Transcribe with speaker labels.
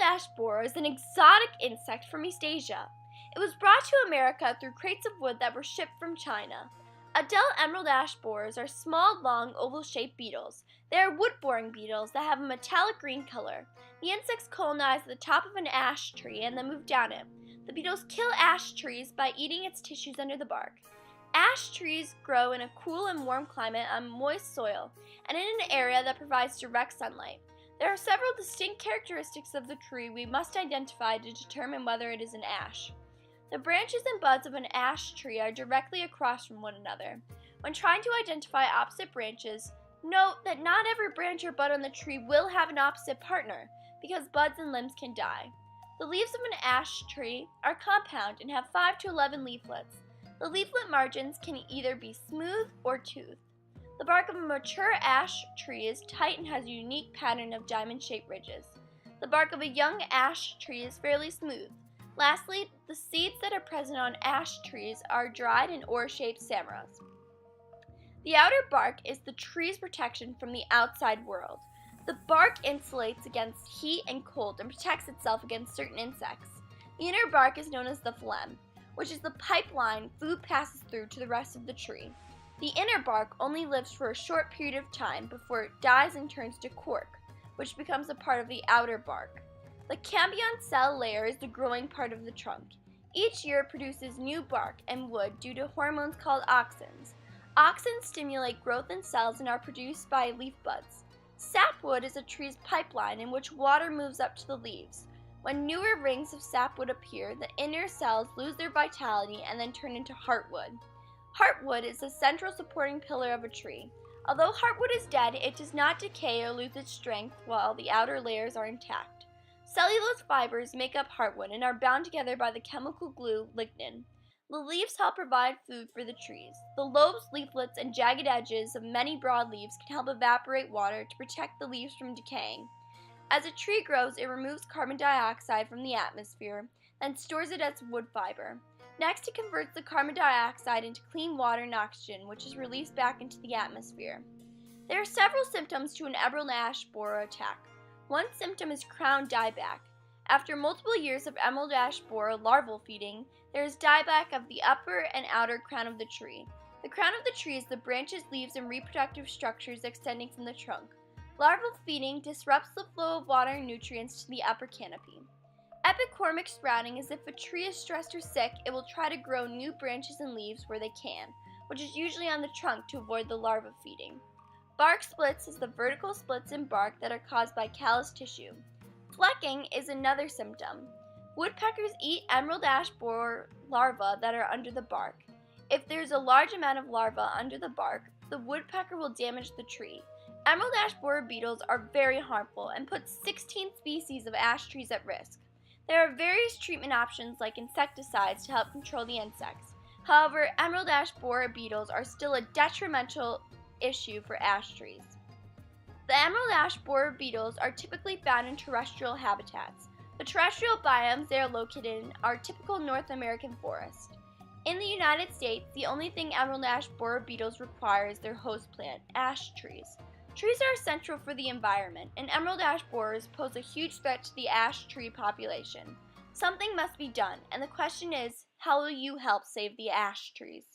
Speaker 1: ash borer is an exotic insect from East Asia. It was brought to America through crates of wood that were shipped from China. Adult emerald ash borers are small, long, oval-shaped beetles. They are wood-boring beetles that have a metallic green color. The insects colonize at the top of an ash tree and then move down it. The beetles kill ash trees by eating its tissues under the bark. Ash trees grow in a cool and warm climate on moist soil and in an area that provides direct sunlight. There are several distinct characteristics of the tree we must identify to determine whether it is an ash. The branches and buds of an ash tree are directly across from one another. When trying to identify opposite branches, note that not every branch or bud on the tree will have an opposite partner, because buds and limbs can die. The leaves of an ash tree are compound and have 5 to 11 leaflets. The leaflet margins can either be smooth or toothed. The bark of a mature ash tree is tight and has a unique pattern of diamond-shaped ridges. The bark of a young ash tree is fairly smooth. Lastly, the seeds that are present on ash trees are dried and oar-shaped samaras. The outer bark is the tree's protection from the outside world. The bark insulates against heat and cold and protects itself against certain insects. The inner bark is known as the phloem, which is the pipeline food passes through to the rest of the tree. The inner bark only lives for a short period of time before it dies and turns to cork, which becomes a part of the outer bark. The cambion cell layer is the growing part of the trunk. Each year it produces new bark and wood due to hormones called auxins. Auxins stimulate growth in cells and are produced by leaf buds. Sapwood is a tree's pipeline in which water moves up to the leaves. When newer rings of sapwood appear, the inner cells lose their vitality and then turn into heartwood. Heartwood is the central supporting pillar of a tree. Although heartwood is dead, it does not decay or lose its strength while the outer layers are intact. Cellulose fibers make up heartwood and are bound together by the chemical glue lignin. The leaves help provide food for the trees. The lobes, leaflets, and jagged edges of many broad leaves can help evaporate water to protect the leaves from decaying. As a tree grows, it removes carbon dioxide from the atmosphere, then stores it as wood fiber. Next, it converts the carbon dioxide into clean water and oxygen, which is released back into the atmosphere. There are several symptoms to an emerald ash borer attack. One symptom is crown dieback. After multiple years of emerald ash borer larval feeding, there is dieback of the upper and outer crown of the tree. The crown of the tree is the branches, leaves, and reproductive structures extending from the trunk. Larval feeding disrupts the flow of water and nutrients to the upper canopy. Epicormic sprouting is if a tree is stressed or sick, it will try to grow new branches and leaves where they can, which is usually on the trunk to avoid the larva feeding. Bark splits is the vertical splits in bark that are caused by callus tissue. Flecking is another symptom. Woodpeckers eat emerald ash borer larvae that are under the bark. If there's a large amount of larvae under the bark, the woodpecker will damage the tree. Emerald ash borer beetles are very harmful and put 16 species of ash trees at risk. There are various treatment options like insecticides to help control the insects. However, emerald ash borer beetles are still a detrimental issue for ash trees. The emerald ash borer beetles are typically found in terrestrial habitats. The terrestrial biomes they are located in are typical North American forest. In the United States, the only thing emerald ash borer beetles require is their host plant, ash trees. Trees are essential for the environment, and emerald ash borers pose a huge threat to the ash tree population. Something must be done, and the question is, how will you help save the ash trees?